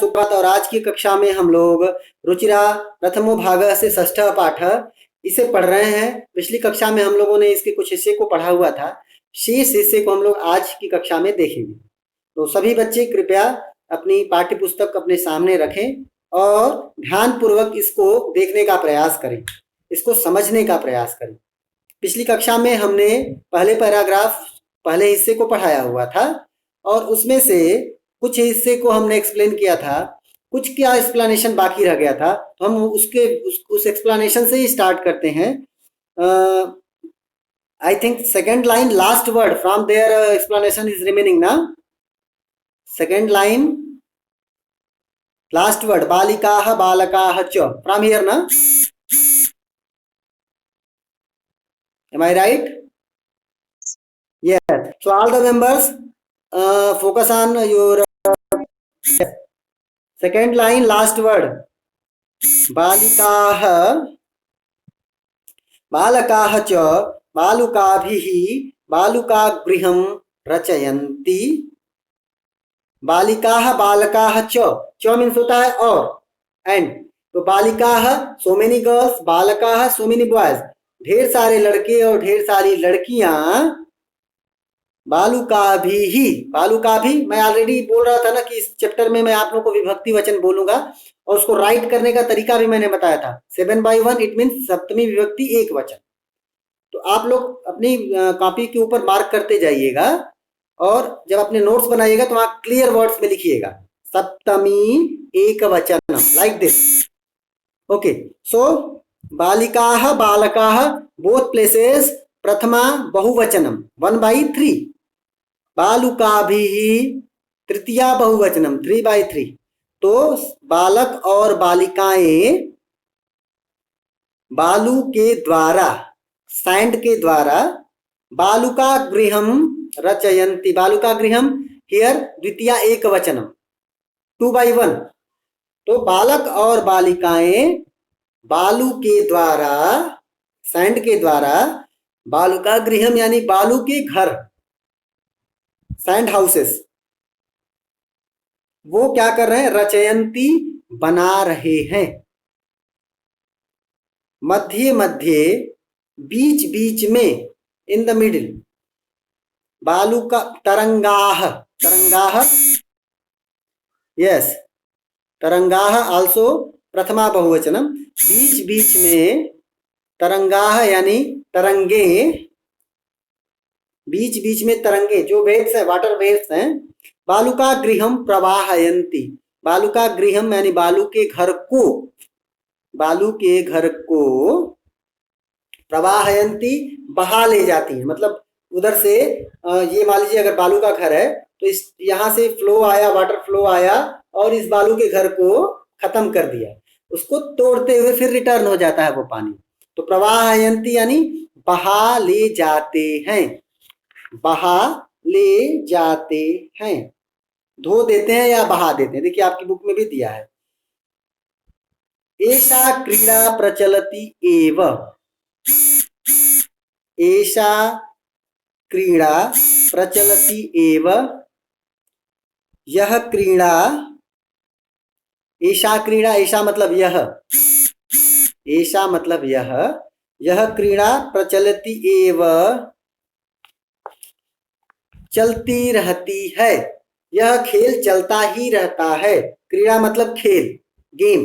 सुप्रभात। और आज की कक्षा में हम लोग रुचिरा प्रथमो भाग से षष्ठ पाठ इसे पढ़ रहे हैं। पिछली कक्षा में हम लोगों ने इसके कुछ हिस्से को पढ़ा हुआ था, शेष हिस्से को हम लोग आज की कक्षा में देखेंगे। तो सभी बच्चे कृपया अपनी पाठ्य पुस्तक अपने सामने रखें और ध्यान पूर्वक इसको देखने का प्रयास करें, इसको समझने का प्रयास करें। पिछली कक्षा में हमने पहले पैराग्राफ पहले हिस्से को पढ़ाया हुआ था और उसमें से कुछ हिस्से को हमने एक्सप्लेन किया था, कुछ क्या एक्सप्लेनेशन बाकी रह गया था, तो हम उस एक्सप्लेनेशन से ही स्टार्ट करते हैं। I think second line last word from their explanation is remaining ना। सेकेंड लाइन लास्ट वर्ड बालिकाः बालकाः च फ्रॉम हियर ना। Am I right? Yes. So all the members focus on your second line last word. बालिकाः बालकाः च बालुकाभिः बालुकागृहं रचयन्ति। बालिकाः बालकाः च मीन्स होता है और एंड। तो बालिकाः सो मेनी गर्ल्स, बालकाः सो मेनी बॉयज, ढेर सारे लड़के और ढेर सारी लड़कियां। बालुका भी मैं ऑलरेडी बोल रहा था ना कि इस चैप्टर में मैं आप लोगों को विभक्ति वचन बोलूंगा और उसको राइट करने का तरीका भी मैंने बताया था। 7/1 इट मीन्स सप्तमी विभक्ति एक वचन। तो आप लोग अपनी कॉपी के ऊपर मार्क करते जाइएगा और जब अपने नोट्स बनाइएगा तो वहां क्लियर वर्ड्स में लिखिएगा सप्तमी एक वचन लाइक दिस। ओके, सो बालिकाः बालकाः बोथ प्लेसेस प्रथमा बहुवचनम 1/3। बालुकाभिः तृतीया बहुवचनम 3/3। तो बालक और बालिकाएं बालू के द्वारा सैंड के द्वारा बालुका गृहम रचयन्ति। बालुका गृहम हियर द्वितीया एक वचनम 2/1। तो बालक और बालिकाएं बालू के द्वारा सैंड के द्वारा बालुका गृहम यानी बालू के घर सैंड हाउसेस वो क्या कर रहे हैं, रचयंती बना रहे हैं। मध्य मध्य बीच बीच में इन द मिडिल बालू का तरंगाह तरंगाह यस तरंगाह आल्सो प्रथमा बहुवचनम। बीच बीच में तरंगाह यानी तरंगे, बीच बीच में तरंगे जो वेव्स है वाटर वेव्स हैं। बालुका गृहम प्रवाहयन्ति। बालुका गृहम यानी बालू के घर को, बालू के घर को प्रवाहयन्ति बहा ले जाती है। मतलब उधर से ये मान लीजिए अगर बालू का घर है तो इस यहाँ से फ्लो आया, वाटर फ्लो आया और इस बालू के घर को खत्म कर दिया, उसको तोड़ते हुए फिर रिटर्न हो जाता है वो पानी। तो प्रवाहयन्ति यानी बहा ले जाते हैं, बहा ले जाते हैं, धो देते हैं या बहा देते हैं। देखिए आपकी बुक में भी दिया है। एषा क्रीड़ा प्रचलति एव। एषा क्रीड़ा प्रचलति एव। यह क्रीड़ा, एषा क्रीड़ा, एषा मतलब यह, एषा मतलब यह क्रीड़ा प्रचलति एव चलती रहती है। यह खेल चलता ही रहता है। क्रीड़ा मतलब खेल, गेम।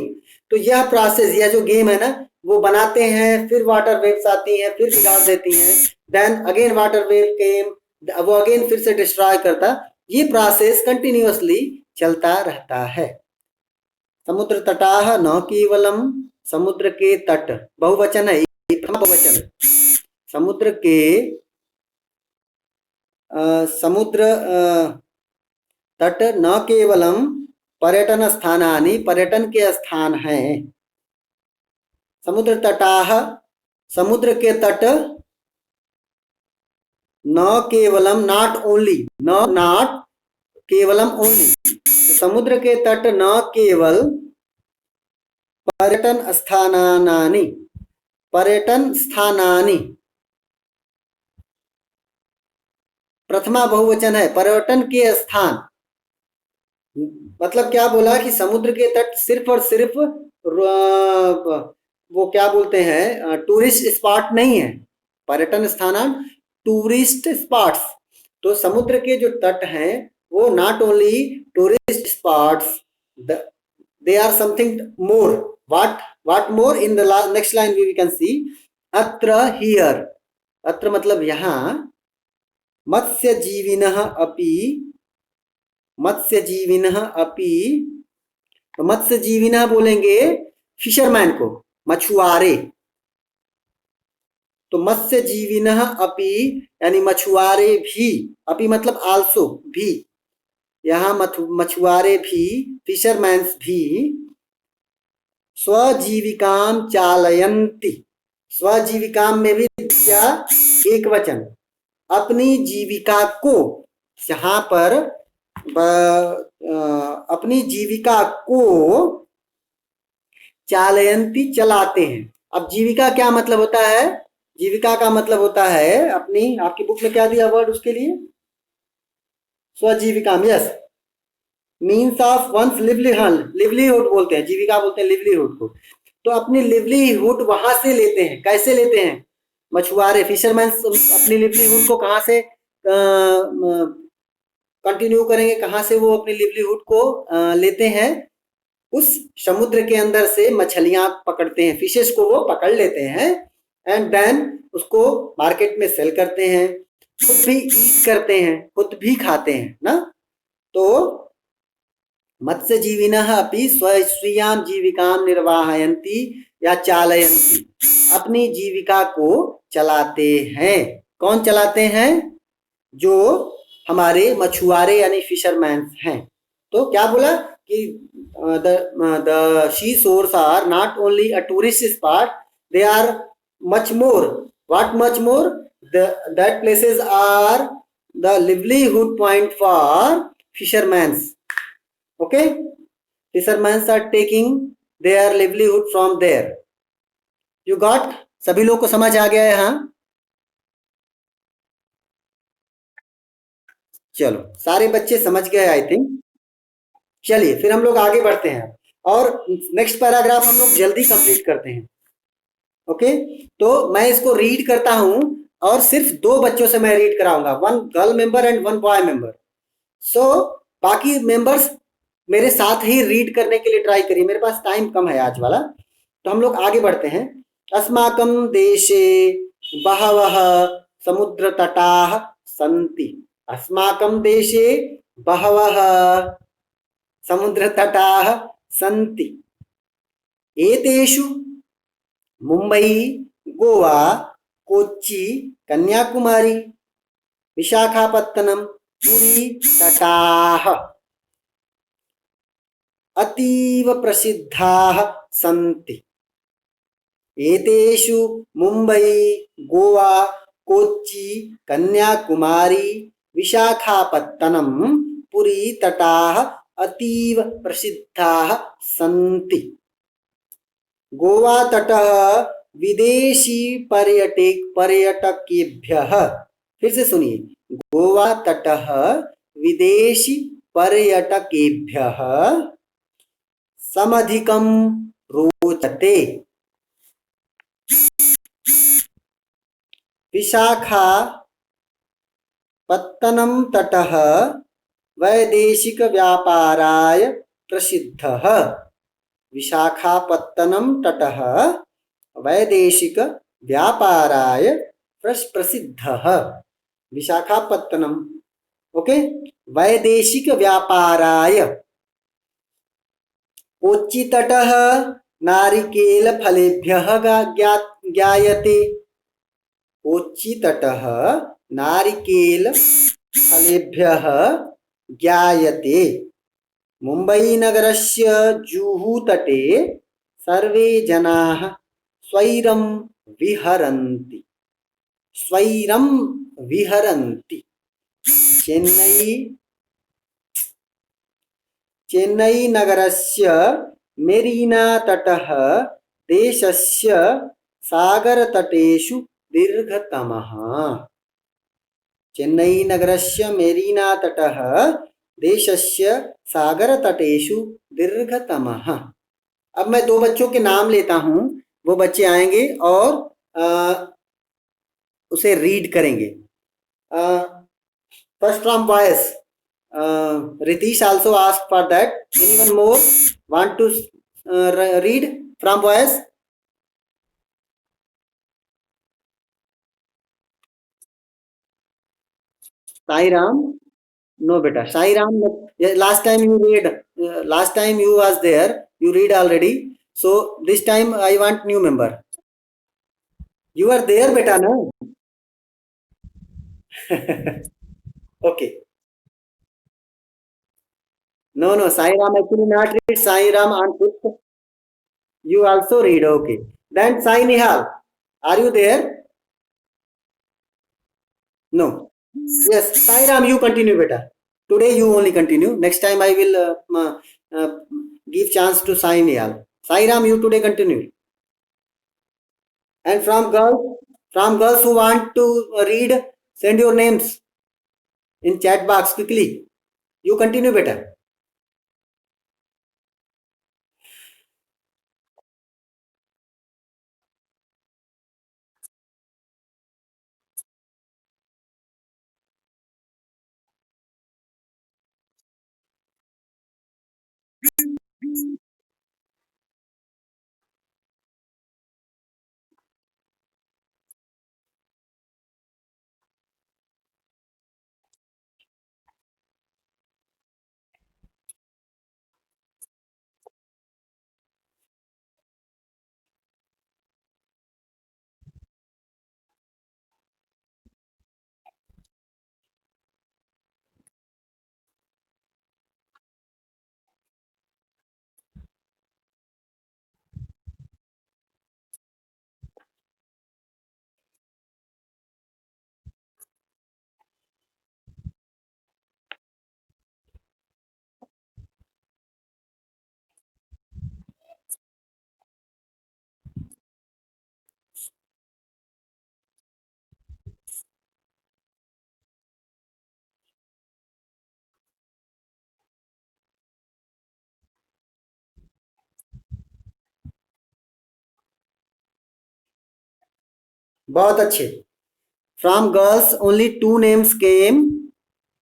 तो यह प्रोसेस, यह जो गेम है ना, वो बनाते हैं, फिर वाटर वेव्स आती हैं, फिर बिगाड़ देती हैं, देन अगेन वाटर वेव केम, वो अगेन फिर से डिस्ट्रॉय करता। ये प्रोसेस कंटिन्यूअसली चलता रहता है। समुद्र तटाह न केवलम, समुद्र के तट बहुवचन है, बहुवचन। समुद्र के समुद्र तट न केवलम पर्यटन स्थानानि, पर्यटन के स्थान हैं। समुद्र तटाह समुद्र के तट, न केवलम not only, not Kavalam only. तो समुद्र के तट न केवल पर्यटन स्थानानि, पर्यटन स्थानानि प्रथमा बहुवचन है, पर्यटन के स्थान मतलब क्या बोला कि समुद्र के तट सिर्फ और सिर्फ वो क्या बोलते हैं टूरिस्ट स्पॉट नहीं है, पर्यटन स्थान, टूरिस्ट स्पॉट्स। तो समुद्र के जो तट हैं वो not only tourist spots, they are something more. What more? In the next line we can see अत्र हियर। अत्र मतलब यहाँ, मत्स्यजीविनः अपि, मत्स्यजीविनः अपि, तो मत्स्यजीविनः बोलेंगे फिशरमैन को, मछुआरे। तो मत्स्यजीविनः अपि यानी मछुआरे भी, अपि मतलब आल्सो भी, यहाँ मछुआरे भी, फिशरमैन्स भी, स्वजीविकाम चालयन्ति। स्वजीविकाम में भी दिया एक वचन, अपनी जीविका को, यहाँ पर अपनी जीविका को चालयन्ति चलाते हैं। अब जीविका क्या मतलब होता है? जीविका का मतलब होता है अपनी, आपकी बुक में क्या दिया वर्ड उसके लिए? स्वजीविकाम, yes, means of one's livelihood, livelihood बोलते हैं, जीविका बोलते हैं लिवलीहुड को। तो अपनी लिवलीहुड वहां से लेते हैं। कैसे लेते हैं? मछुआरे, फिशरमैन अपनी लिवलीहुड को कहाँ से कंटिन्यू करेंगे, कहाँ से वो अपनी लिवलीहुड को लेते हैं? उस समुद्र के अंदर से मछलियां पकड़ते हैं, फिशेस को वो पकड़ लेते हैं एंड देन उसको मार्केट में सेल करते हैं, खुद भी ईट करते हैं, खुद भी खाते हैं ना। तो मत्स्यजीविनः अपि स्वस्वीयां जीविकां निर्वाहयन्ति या चालयन्ति, अपनी जीविका को चलाते हैं। कौन चलाते हैं? जो हमारे मछुआरे यानी फिशरमैन हैं। तो क्या बोला कि the sea shores are not only a tourist spot, they are much more. What much more? That places are the livelihood point for fishermen. Okay, fishermen are taking their livelihood from there. You got? सभी लोग को समझ आ गया है? हाँ, चलो सारे बच्चे समझ गए आई थिंक। चलिए फिर हम लोग आगे बढ़ते हैं और नेक्स्ट पैराग्राफ हम लोग जल्दी कंप्लीट करते हैं। ओके, तो मैं इसको रीड करता हूं और सिर्फ दो बच्चों से मैं रीड कराऊंगा, one girl member and one boy member. So बाकी मेंबर्स मेरे साथ ही रीड करने के लिए ट्राई करिए, मेरे पास टाइम कम है आज वाला। तो हम लोग आगे बढ़ते हैं। अस्माकं देशे बहवः समुद्र तटाः सन्ति। अस्माकं देशे बहवः समुद्र तटाः सन्ति। एतेषु मुंबई, गोवा, कोच्चि, कन्याकुमारी, विशाखापत्तनम, पुरी तटाः अतीव प्रसिद्धाः सन्ति। एतेषु मुंबई, गोवा, कोच्चि, कन्याकुमारी, विशाखापत्तनम, पुरी तटाः अतीव प्रसिद्धाः सन्ति। गोवा तटः विदेशी पर्यटकेभ्यः, फिर से सुनिए, गोवा तटः विदेशी पर्यटकेभ्यः समधिकं रोचते। विशाखापत्तनम तटः वैदेशिक व्यापाराय प्रसिद्धः। विशाखापत्तनम तटः वैदेशिक व्यापाराय प्रसिद्धः। विशाखापत्तनम, ओके, वैदेशिक व्यापाराय। कोच्चि तटः नारिकेल फलेभ्यः ज्ञायते। कोच्चि तटः नारिकेल फलेभ्यः ज्ञायते। मुंबई नगरस्य जुहू तटे सर्वे जनाः स्वैरं विहरन्ति। स्वैरं विहरन्ति। चेन्नई नगरस्य मेरीना तटः देशस्य सागरतटेषु दीर्घतमः। चेन्नई नगरस्य मेरीना तटः देशस्य सागरतटेषु दीर्घतमः। अब मैं दो बच्चों के नाम लेता हूं, वो बच्चे आएंगे और उसे रीड करेंगे। First from boys, Ritish also asked for that. Anyone more want to read from boys? Sai Ram? No, beta. Sai Ram. Yeah, last time you read. Last time you was there. You read already. So this time I want new member. You are there, beta, no? Okay. No, no. Sai Ram actually not read. Sai Ram on fifth. You also read. Okay. Then Sai Nihal. Are you there? No. Yes, Sai Ram, you continue, beta. Today you only continue. Next time I will give chance to Sai Nihal. Sai Ram, you today continue. And from girls who want to read, send your names in chat box quickly. You continue, beta. बहुत अच्छे. From girls, only two names came,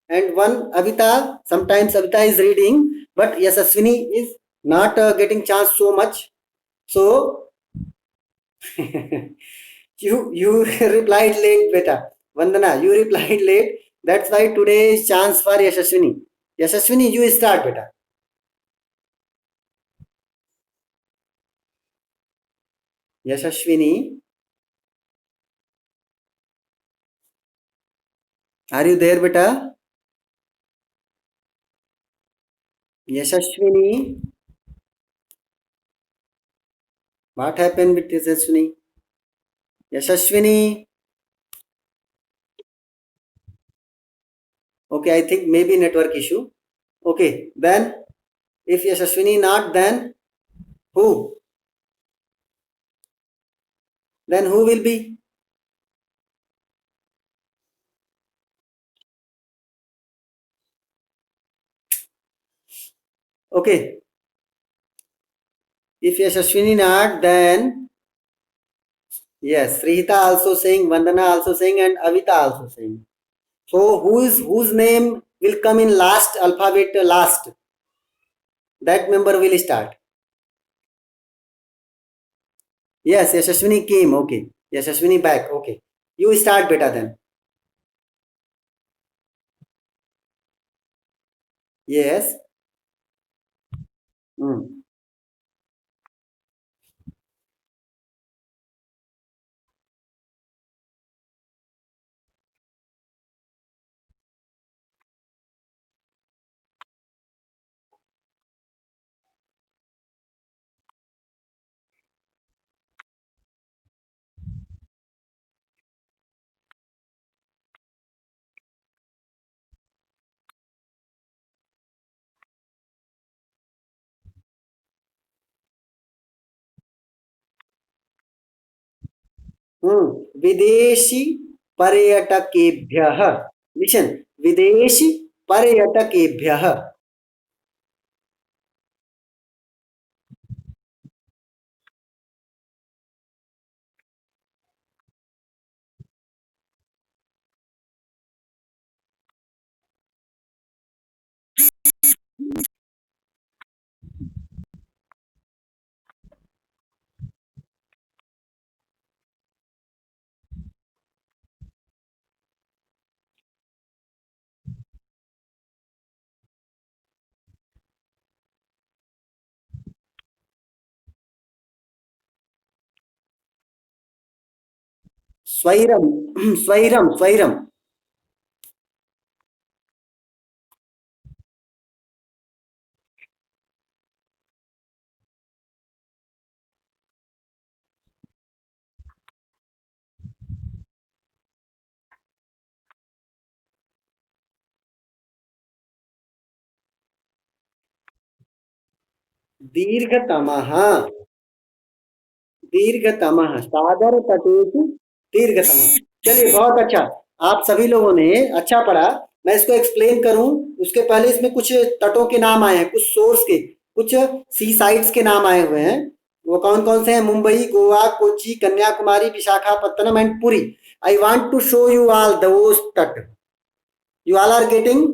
and one Avita. Sometimes Avita is reading, but Yasaswini is not getting chance so much. So you replied late, beta. Vandana, you replied late. That's why today is chance for Yashaswini. Yashaswini, you start, beta. Yashaswini, are you there, beta? Yashaswini, what happened with Yashaswini? Yashaswini, okay, I think maybe network issue. Okay, then if Yashaswini not, then who? Then who will be? Okay, if Yashaswini not, then yes, Srihita also saying, Vandana also saying, and Avita also saying. So whose name will come in last alphabet last? That member will start. Yes, Yashaswini came. Okay, Yashaswini back. Okay, you start better then. Yes. Hmm. Hmm. विदेशी पर्यटकेभ्यः. Listen, विदेशी पर्यटकेभ्यः। स्वैरम स्वैरम स्वैरम। दीर्घतमः। दीर्घतमः सागर तटेषु दीर्घतमः। चलिए बहुत अच्छा, आप सभी लोगों ने अच्छा पढ़ा। मैं इसको एक्सप्लेन करूं उसके पहले इसमें कुछ तटों के नाम आए हैं, कुछ सोर्स के, कुछ सी साइट्स के नाम आए हुए हैं। वो कौन कौन से हैं? Mumbai, Goa, Kochi, Kanyakumari, Visakhapatnam and Puri. I want to show you all those तट। You all are getting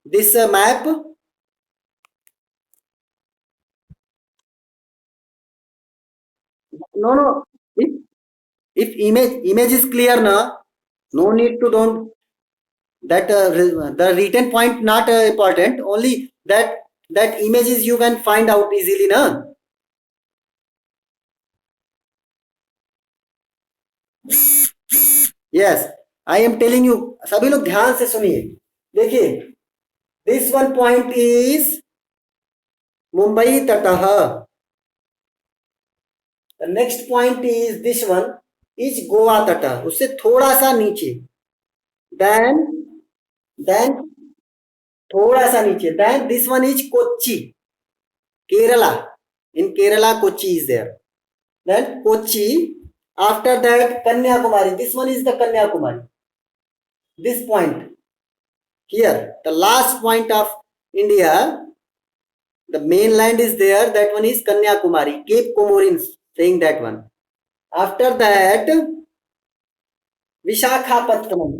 this map? No, no. If image is clear na, no need to don't that the written point not important. Only that images you can find out easily na. Yes, I am telling you. सभी लोग ध्यान से सुनिए। देखिए, this one point is Mumbai तटः। The next point is this one is Goa तटः। उससे थोड़ा सा नीचे। Then then थोड़ा सा नीचे। Then this one is Kochi, Kerala. In Kerala, Kochi is there. Then Kochi. After that, Kanyakumari. This one is the Kanyakumari. This point here, the last point of India, the mainland is there. That one is Kanyakumari, Cape Comorins, saying that one. After that, Vishakhapatnam.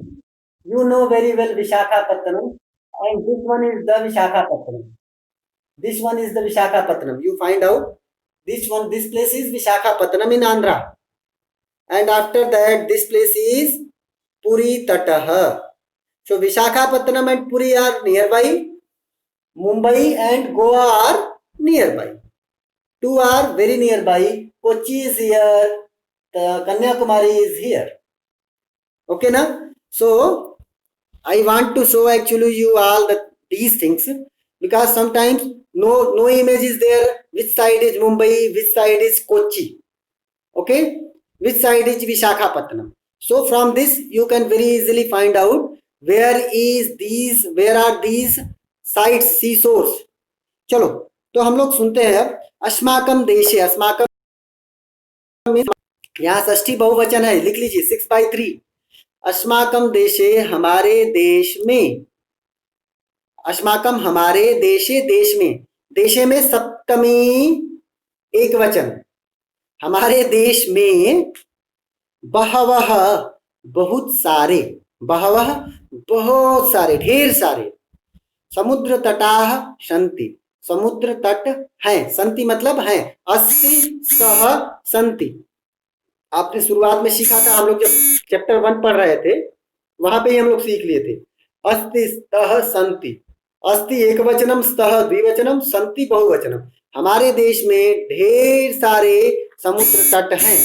You know very well Vishakhapatnam, and this one is the Vishakhapatnam. This one is the Vishakhapatnam. You find out this one. This place is Vishakhapatnam in Andhra. And after that, this place is Puri Tatah. So Vishakhapatnam and Puri are nearby. Mumbai and Goa are nearby. Two are very nearby. Kochi is here. The Kanyakumari is here. Okay, na? So I want to show actually you all these things, because sometimes no image is there. Which side is Mumbai? Which side is Kochi? Okay, which side is Vishakhapatnam? So from this you can very easily find out where are these sites, seashores. चलो, तो हम लोग सुनते हैं अब। अस्माकम देशे, अस्माकम यहाँ षष्ठी बहुवचन है, लिख लीजिए 6/3। अस्माकम देशे, हमारे देश में। अस्माकम हमारे देशे, देश में। देशे में सप्तमी एक वचन। हमारे देश में बहवह बहुत सारे, बहवह बहुत सारे, ढेर सारे। समुद्र तटाः सन्ति, समुद्र तट हैं। सन्ति मतलब हैं। अस्ति सह सन्ति। आपने शुरुआत में सीखा था, हम लोग जब चैप्टर 1 पढ़ रहे थे वहां पे ही हम लोग सीख लिए थे। अस्ति स्तः सन्ति। अस्ति एक वचनम, स्तः द्विवचनम, सन्ति बहुवचनम। हमारे देश में ढेर सारे समुद्र तट हैं।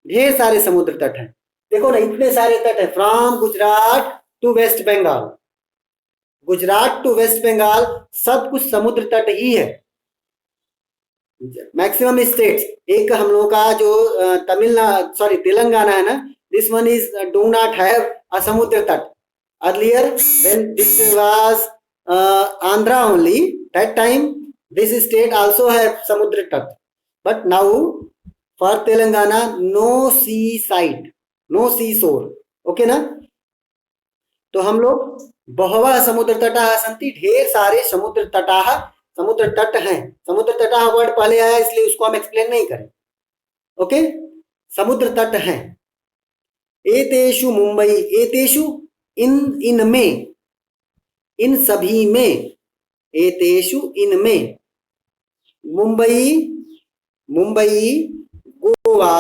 ढेर सारे समुद्र तट हैं। देखो ना, इतने सारे तट हैं। From Gujarat to West Bengal, Gujarat to West Bengal सब कुछ समुद्र तट ही है। मैक्सिमम स्टेट्स, एक हम लोगों का जो तेलंगाना है ना, this one is do not have a समुद्र तट। Earlier when this was Andhra only, that time this state also have समुद्र तट, but now for Telangana no sea side, no sea shore. Okay ना? तो हम लोग बहवः समुद्र तटाः सन्ति, ढेर सारे समुद्र तटाः, समुद्र तट हैं। समुद्र तटाः वर्ड पहले आया इसलिए उसको हम एक्सप्लेन नहीं करें। ओके, समुद्र तट हैं। एतेषु मुंबई, एतेषु इनमें, इन सभी में, एतेषु इनमें, Mumbai, Mumbai, Goa,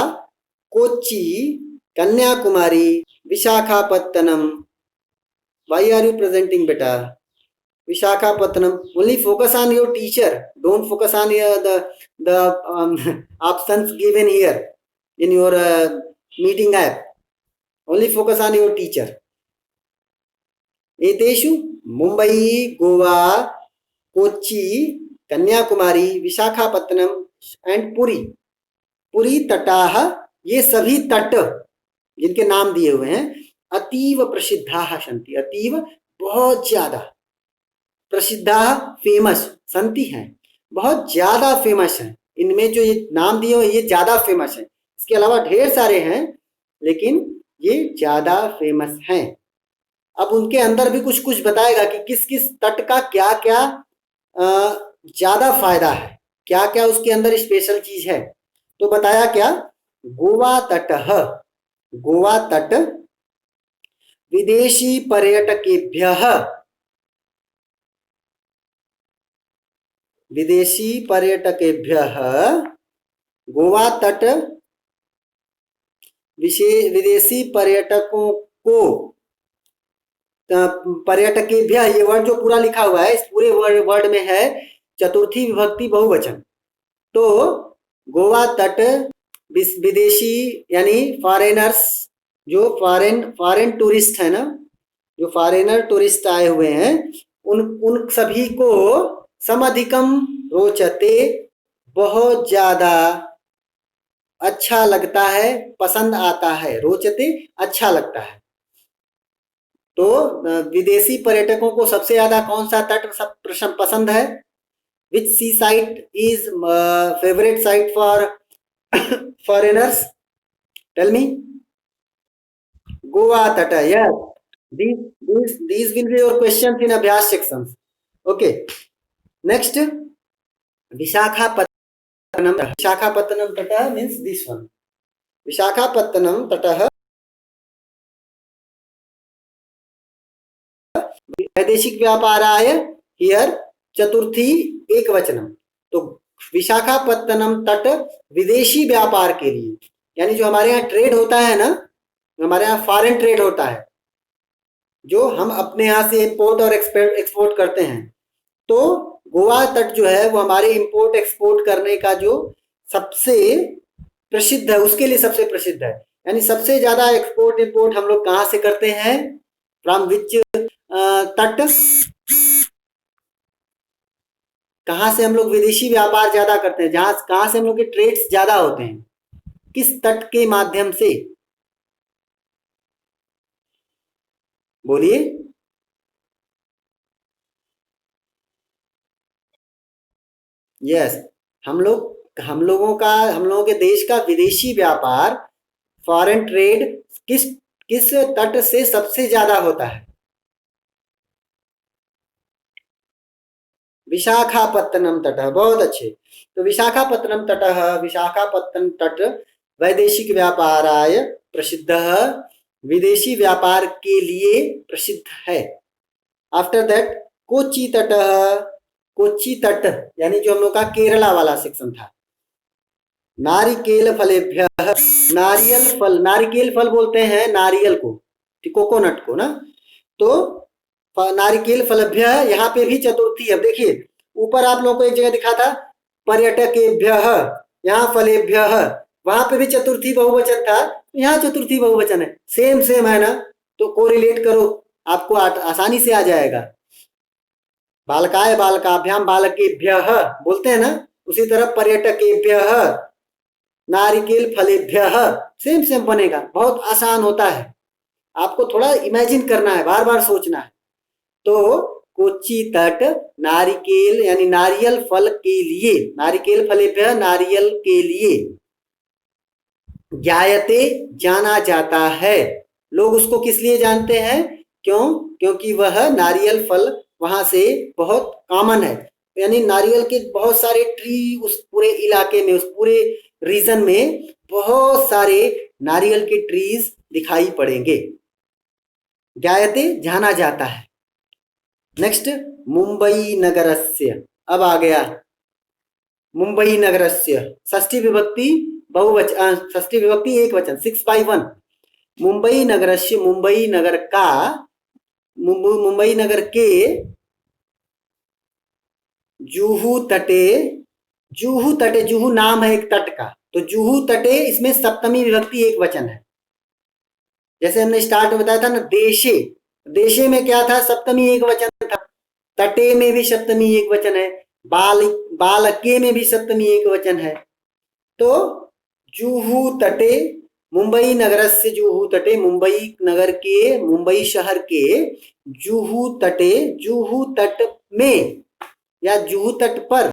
Kochi, Kanyakumari, Visakhapatnam. Why are you presenting, beta? Visakhapatnam. Only focus on your teacher. Don't focus on the options given here in your meeting app. Only focus on your teacher. एतेषु मुंबई, गोवा, कोच्चि, कन्याकुमारी, विशाखापत्तनम एंड पुरी, पुरी तटाः, ये सभी तट जिनके नाम दिए हुए हैं, अतीव प्रसिद्धाः सन्ति, अतीव बहुत ज्यादा, प्रसिद्धाः फेमस, सन्ति हैं, बहुत ज्यादा फेमस हैं। इनमें जो ये नाम दिए हुए ये ज्यादा फेमस है, इसके अलावा ढेर सारे हैं लेकिन ये ज्यादा फेमस हैं। अब उनके अंदर भी कुछ कुछ बताएगा कि किस किस तट का क्या क्या ज्यादा फायदा है, क्या क्या उसके अंदर स्पेशल चीज है। तो बताया क्या, गोवा तट, गोवा तट विदेशी पर्यटकेभ्यः, विदेशी पर्यटकेभ्यः, गोवा तट विदेशी पर्यटकों को, पर्यटकेभ्यः, ये वर्ड जो पूरा लिखा हुआ है इस पूरे वर्ड में है चतुर्थी विभक्ति बहुवचन। तो गोवा तट विदेशी यानी फॉरेनर्स, जो फॉरेन टूरिस्ट है ना, जो फॉरेनर टूरिस्ट आए हुए हैं, उन सभी को समधिकम रोचते, बहुत ज्यादा अच्छा लगता है, पसंद आता है, रोचते अच्छा लगता है। तो विदेशी पर्यटकों को सबसे ज्यादा कौन सा तट सब पसंद है? Which sea site is favourite site for foreigners? Tell me. Goa तट, yes, these will be your questions in अभ्यास sections. Okay, next, Visakhapatnam, Visakhapatnam तटः means this one. विशाखापत्तनम तटः वैदेशिक व्यापाराय, हियर चतुर्थी एक वचनम। तो विशाखापत्तनम तट विदेशी व्यापार के लिए, यानी जो हमारे यहाँ ट्रेड होता है ना, हमारे यहाँ फॉरेन ट्रेड होता है, जो हम अपने यहाँ से इंपोर्ट और एक्सपोर्ट करते हैं, तो गोवा तट जो है वो हमारे इंपोर्ट एक्सपोर्ट करने का जो सबसे प्रसिद्ध है, उसके लिए सबसे प्रसिद्ध है। यानी सबसे ज्यादा एक्सपोर्ट इंपोर्ट हम लोग कहाँ से करते हैं? फ्रॉम विच तट, कहाँ से हम लोग विदेशी व्यापार ज्यादा करते हैं, जहां कहाँ से हम लोग के ट्रेड्स ज्यादा होते हैं, किस तट के माध्यम से? बोलिए। यस, हम लोगों के देश का विदेशी व्यापार, फॉरेन ट्रेड किस किस तट से सबसे ज्यादा होता है? विशाखापत्तनम तट, बहुत अच्छे। तो विशाखापत्तनम तट, विशाखापत्तनम तट वैदेशिक व्यापाराय प्रसिद्ध, विदेशी व्यापार के लिए प्रसिद्ध है। आफ्टर दैट कोच्चि तट, कोच्चि तट यानी जो हम लोग का केरला वाला सेक्शन था। नारिकेल फलेभ्य, नारिकेल फल बोलते हैं नारियल को, कोकोनट को ना। तो नारिकेल फलेभ्य, यहाँ पे भी चतुर्थी है। देखिए ऊपर आप लोगों को एक जगह दिखा था पर्यटकेभ्य, यहाँ फलेभ्य, वहां पे भी चतुर्थी बहुवचन था, यहाँ चतुर्थी बहुवचन है, सेम है ना। तो कोरिलेट करो, आपको आसानी से आ जाएगा। बालकाय बालकाभ्याम बालकेभ्यः बोलते हैं ना, उसी तरह पर्यटकेभ्यः नारिकेल फलेभ्यः, सेम बनेगा। बहुत आसान होता है, आपको थोड़ा इमेजिन करना है, बार बार सोचना है। तो कोच्चि तट नारिकेल यानी नारियल फल के लिए, नारिकेल फलेभ्यः नारियल के लिए, ज्ञायते जाना जाता है। लोग उसको किस लिए जानते हैं? क्यों? क्योंकि वह नारियल फल वहां से बहुत कॉमन है, यानी नारियल के बहुत सारे ट्री उस पूरे इलाके में, उस पूरे रीजन में बहुत सारे नारियल के ट्रीज दिखाई पड़ेंगे। ज्ञायते जाना जाता है। नेक्स्ट, मुंबई नगरस्य। अब आ गया मुंबई नगरस्य षष्ठी विभक्ति षष्ठी विभक्ति एक वचन 6/1। मुंबई नगरस्य, मुंबई नगर का, मुंबई नगर के जुहू तटे, जुहू तटे, जुहू नाम है एक तट का, तो जुहू तटे इसमें सप्तमी विभक्ति एक वचन है। जैसे हमने स्टार्ट में बताया था ना, देशे, देशे में क्या था? सप्तमी एक वचन था। तटे में भी सप्तमी एक वचन है, बालके में भी सप्तमी एक वचन है। तो जुहू तटे, मुंबई नगर से जुहू तटे, मुंबई नगर के, मुंबई शहर के जुहू तटे, जुहू तट में या जुहू तट पर,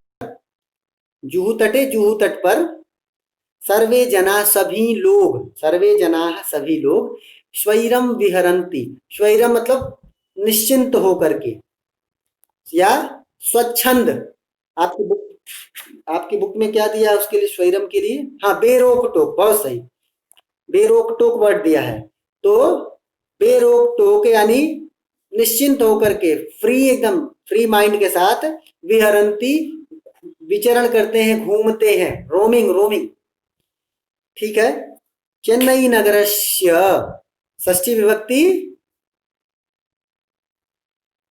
जुहू तटे, जुहू तट पर सर्वे जना सभी लोग, सर्वे जना सभी लोग स्वैरम विहरंती, स्वैरम मतलब निश्चिंत होकर के या स्वच्छंद। आपकी बुक में क्या दिया उसके लिए, स्वैरम के लिए? हाँ, बेरोक टोक, बहुत सही, बेरोक टोक वर्ड दिया है। तो बेरोक टोक यानी निश्चिंत होकर के, फ्री, एकदम फ्री माइंड के साथ, विहरंती विचरण करते हैं, घूमते हैं, रोमिंग, रोमिंग। ठीक है। चेन्नई नगरस्य षष्ठी विभक्ति,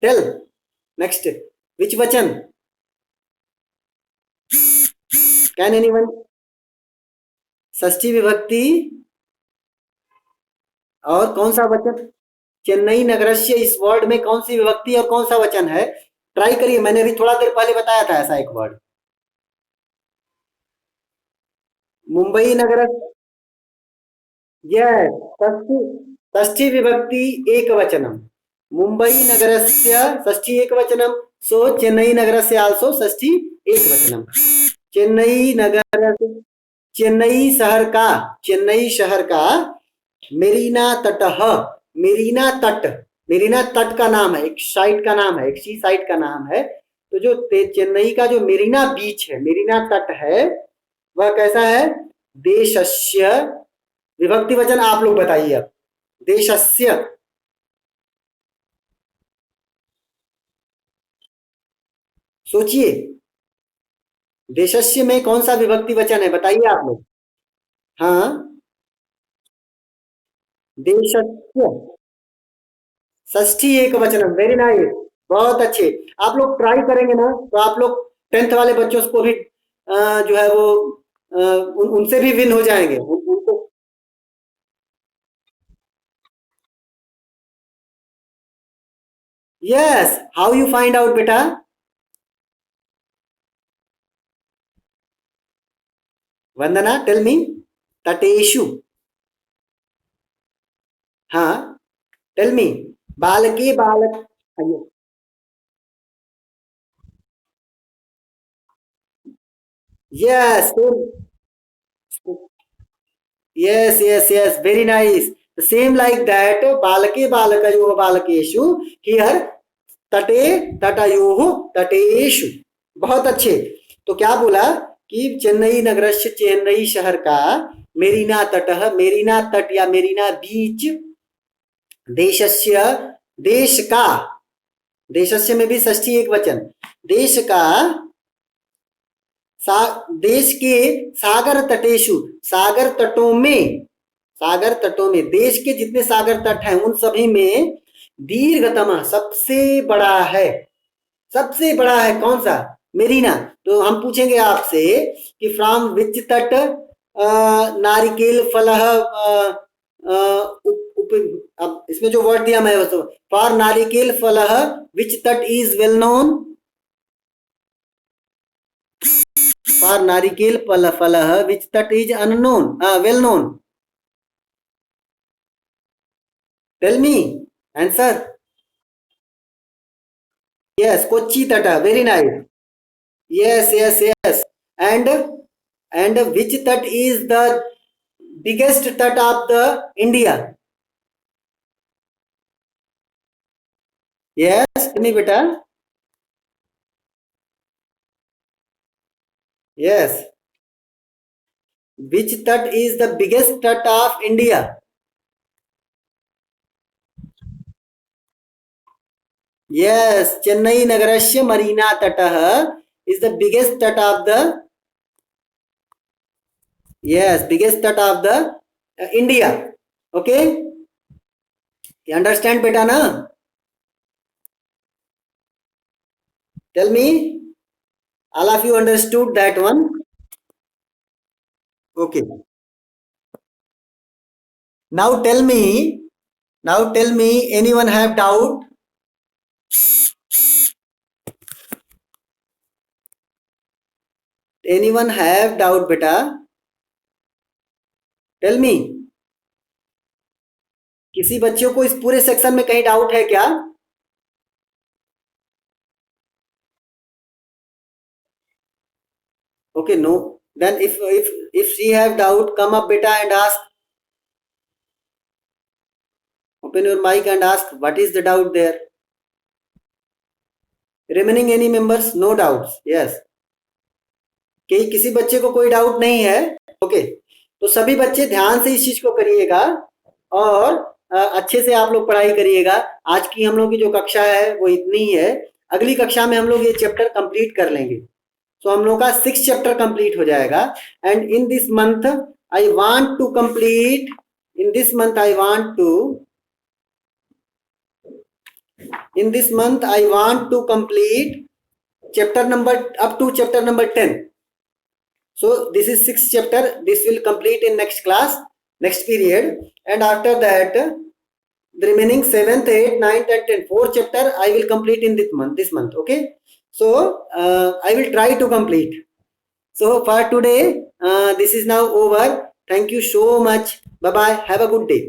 टेल। नेक्स्ट, विच वचन? Can anyone? षष्ठी विभक्ति और कौन सा वचन? चेन्नई नगरस्य, इस वर्ड में कौन सी विभक्ति और कौन सा वचन है? ट्राई करिए, मैंने अभी थोड़ा देर पहले बताया था ऐसा एक वर्ड। मुंबई नगर, यस, षष्ठी, षष्ठी विभक्ति एक वचनम, मुंबई नगरस्य षष्ठी एक वचनम, सो चेन्नई नगरस्य आल्सो षष्ठी एक वचनम। चेन्नई नगर, चेन्नई शहर का, चेन्नई शहर का मेरीना तटः, मेरीना तट, मेरीना तट का नाम है, एक साइट का नाम है, एक सी साइट का नाम है। तो जो चेन्नई का जो मेरीना बीच है, मेरीना तट है, वह कैसा है? देशस्य, विभक्ति वचन आप लोग बताइए अब। देशस्य, सोचिए, देशस्य में कौन सा विभक्ति वचन है, बताइए आप लोग। हाँ, देशस्य षष्ठी एक वचन, वेरी नाइस, बहुत अच्छे। आप लोग ट्राई करेंगे ना तो आप लोग 10th वाले बच्चों को भी जो है वो उनसे भी विन हो जाएंगे, उनको। Yes, how you find out बेटा? वंदना, टेल मी। तटेशु, हाँ, टेल मी। बालके, बालक, yes, yes, yes, yes, very nice. Same like that, balake balakayoh balakeshu, here तटे तटयोः तटेषु। बहुत अच्छे। तो क्या बोला कि चेन्नई नगरस्य, चेन्नई शहर का मेरीना तटः, मेरीना तट या मेरीना बीच, देशस्य, देश का, देशस्य में भी षष्ठी एक वचन, देश का, देश के सागर तटेशु, सागर तटों में, सागर तटों में, देश के जितने सागर तट हैं उन सभी में दीर्घतम, सबसे बड़ा है, सबसे बड़ा है कौन सा? मेरीना। तो हम पूछेंगे आपसे कि फ्रॉम विच तट नारिकेल फलः, अब इसमें जो वर्ड दिया मैं उसको, फॉर नारिकेल फलः विच तट इज वेल नोन, फॉर नारिकेल फलः विच तट is unknown, well known, tell me answer. Yes, Kochi Tata, very nice. Yes, yes, yes. And which tat is the biggest tat of the India? Yes, tell me beta. Yes. Which tat is the biggest tat of India? Yes, Chennai nagarasya marina tatah is the biggest tat of the, yes, biggest tat of the India. Okay, you understand beta na? Tell me, all of you understood that one? Okay. Now tell me, anyone have doubt? Anyone have doubt beta? Tell me. किसी बच्चों को इस पूरे section में कहीं doubt है क्या? Okay, no. Then if she have doubt, come up beta and ask. Open your mic and ask what is the doubt there. Remaining any members? No doubts. Yes. कि किसी बच्चे को कोई डाउट नहीं है? ओके, तो सभी बच्चे ध्यान से इस चीज को करिएगा और अच्छे से आप लोग पढ़ाई करिएगा। आज की हम लोग की जो कक्षा है वो इतनी ही है। अगली कक्षा में हम लोग ये चैप्टर कंप्लीट कर लेंगे। तो हम लोग का 6 चैप्टर कंप्लीट हो जाएगा। And in this month I want to complete, in this month I want to, in this month I want to complete chapter number up to chapter number 10. So this is 6th chapter, this will complete in next class, next period, and after that the remaining 7th, 8th, 9th and 10th, 4th chapter I will complete in this month. Okay, so I will try to complete. So for today this is now over. Thank you so much. Bye bye, have a good day.